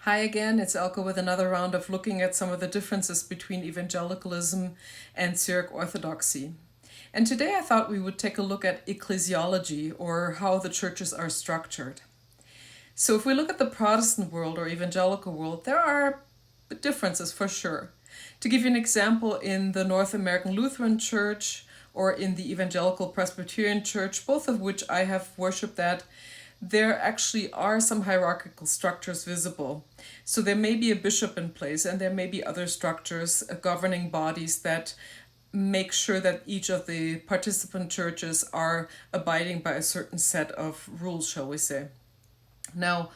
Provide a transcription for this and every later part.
Hi again, it's Elke with another round of looking at some of the differences between evangelicalism and Syriac Orthodoxy. And today I thought we would take a look at ecclesiology, or how the churches are structured. So if we look at the Protestant world or evangelical world, there are differences for sure. To give you an example, in the North American Lutheran Church or in the Evangelical Presbyterian Church, both of which I have worshipped at, there actually are some hierarchical structures visible. So there may be a bishop in place, and there may be other structures, governing bodies that make sure that each of the participant churches are abiding by a certain set of rules, shall we say. Now,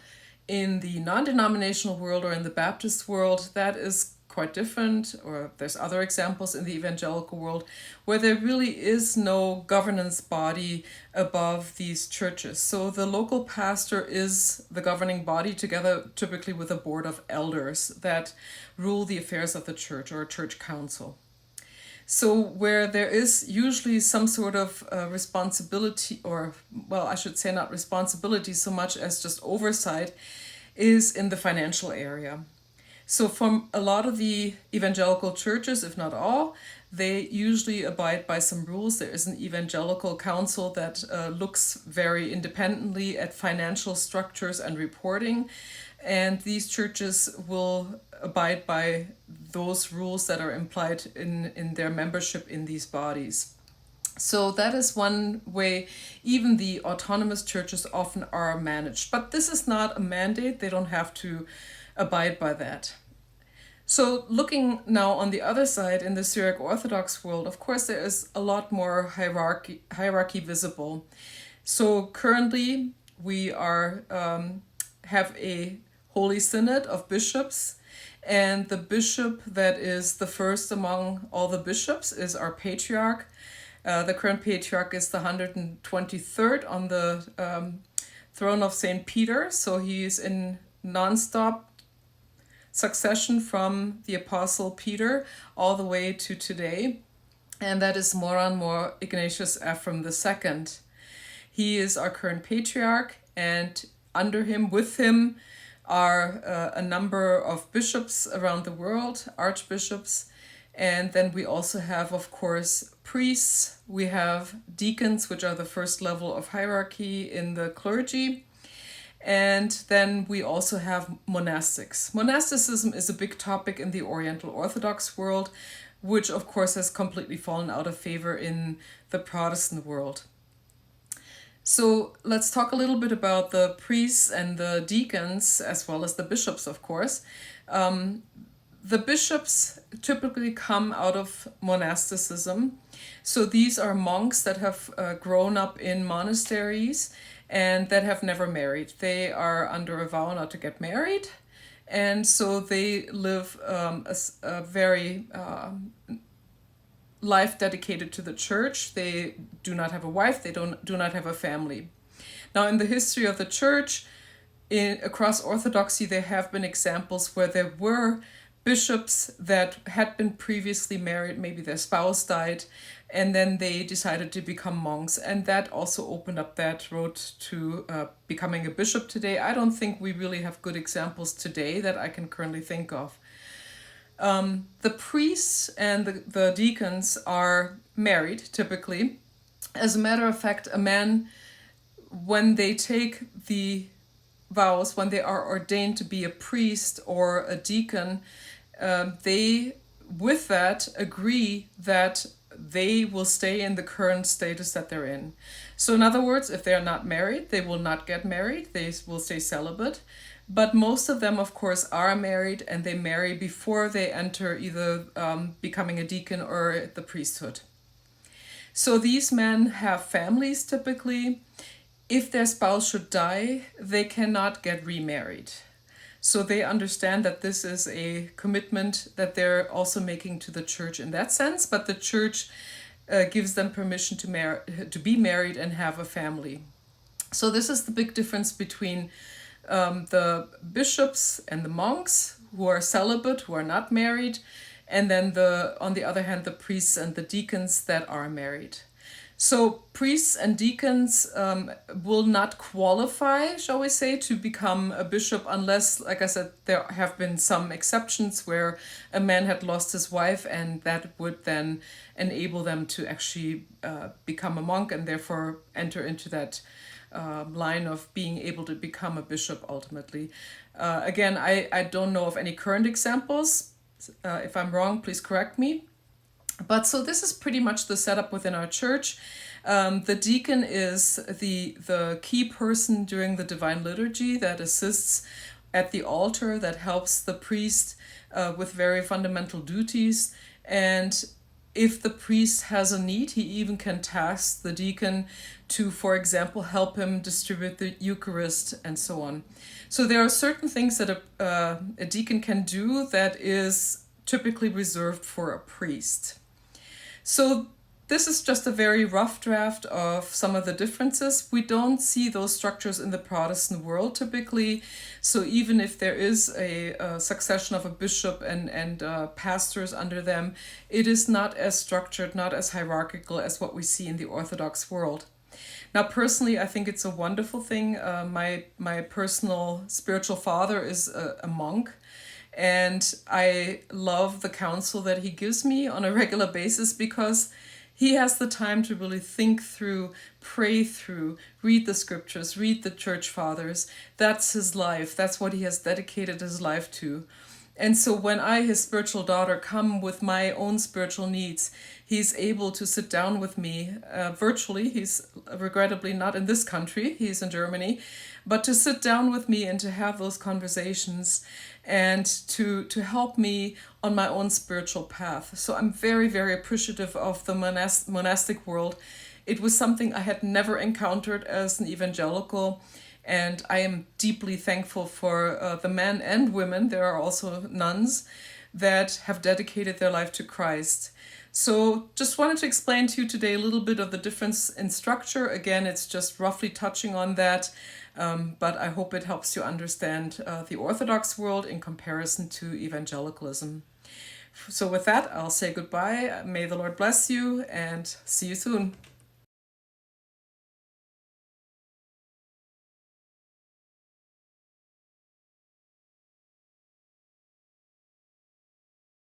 in the non-denominational world or in the Baptist world, that is quite different, or there's other examples in the evangelical world where there really is no governance body above these churches. So the local pastor is the governing body, together typically with a board of elders that rule the affairs of the church, or a church council. So where there is usually some sort of responsibility, or, well, I should say not responsibility so much as just oversight, is in the financial area. So from a lot of the evangelical churches, if not all, they usually abide by some rules. There is an evangelical council that looks very independently at financial structures and reporting. And these churches will abide by those rules that are implied in their membership in these bodies. So that is one way even the autonomous churches often are managed. But this is not a mandate. They don't have to abide by that. So looking now on the other side, in the Syriac Orthodox world, of course there is a lot more hierarchy visible. So currently we are have a Holy Synod of bishops, and the bishop that is the first among all the bishops is our patriarch. The current patriarch is the 123rd on the throne of St. Peter, so he is in non-stop succession from the Apostle Peter all the way to today, and that is More Ignatius Ephraim II. He is our current patriarch, and under him, with him, are a number of bishops around the world, archbishops, and then we also have, of course, priests. We have deacons, which are the first level of hierarchy in the clergy. And then we also have monastics. Monasticism is a big topic in the Oriental Orthodox world, which of course has completely fallen out of favor in the Protestant world. So let's talk a little bit about the priests and the deacons, as well as the bishops, of course. The bishops typically come out of monasticism. So these are monks that have grown up in monasteries and that have never married. They are under a vow not to get married, and so they live a very life dedicated to the church. They do not have a wife, they do not have a family. Now, in the history of the church, across Orthodoxy, there have been examples where there were bishops that had been previously married, maybe their spouse died, and then they decided to become monks, and that also opened up that road to becoming a bishop today. I don't think we really have good examples today that I can currently think of. The priests and the deacons are married, typically. As a matter of fact, a man, when they take the vows, when they are ordained to be a priest or a deacon, they, with that, agree that they will stay in the current status that they're in. So in other words, if they are not married, they will not get married, they will stay celibate. But most of them, of course, are married, and they marry before they enter either becoming a deacon or the priesthood. So these men have families typically. If their spouse should die, they cannot get remarried. So they understand that this is a commitment that they're also making to the church in that sense, but the church gives them permission to be married and have a family. So this is the big difference between the bishops and the monks, who are celibate, who are not married, and then on the other hand, the priests and the deacons that are married. So priests and deacons will not qualify, shall we say, to become a bishop unless, like I said, there have been some exceptions where a man had lost his wife, and that would then enable them to actually become a monk and therefore enter into that line of being able to become a bishop ultimately. Again, I don't know of any current examples. If I'm wrong, please correct me. But so this is pretty much the setup within our church. The deacon is the key person during the divine liturgy that assists at the altar, that helps the priest with very fundamental duties. And if the priest has a need, he even can task the deacon to, for example, help him distribute the Eucharist and so on. So there are certain things that a deacon can do that is typically reserved for a priest. So this is just a very rough draft of some of the differences. We don't see those structures in the Protestant world typically. So even if there is a succession of a bishop and pastors under them, it is not as structured, not as hierarchical as what we see in the Orthodox world. Now, personally, I think it's a wonderful thing. My personal spiritual father is a monk. And I love the counsel that he gives me on a regular basis because he has the time to really think through, pray through, read the scriptures, read the church fathers. That's his life. That's what he has dedicated his life to. And so when I, his spiritual daughter, come with my own spiritual needs, he's able to sit down with me virtually. He's regrettably not in this country. He's in Germany. But to sit down with me and to have those conversations and to help me on my own spiritual path. So I'm very, very appreciative of the monastic world. It was something I had never encountered as an evangelical. And I am deeply thankful for the men and women, there are also nuns, that have dedicated their life to Christ. So just wanted to explain to you today a little bit of the difference in structure. Again, it's just roughly touching on that, but I hope it helps you understand the Orthodox world in comparison to evangelicalism. So with that, I'll say goodbye. May the Lord bless you and see you soon.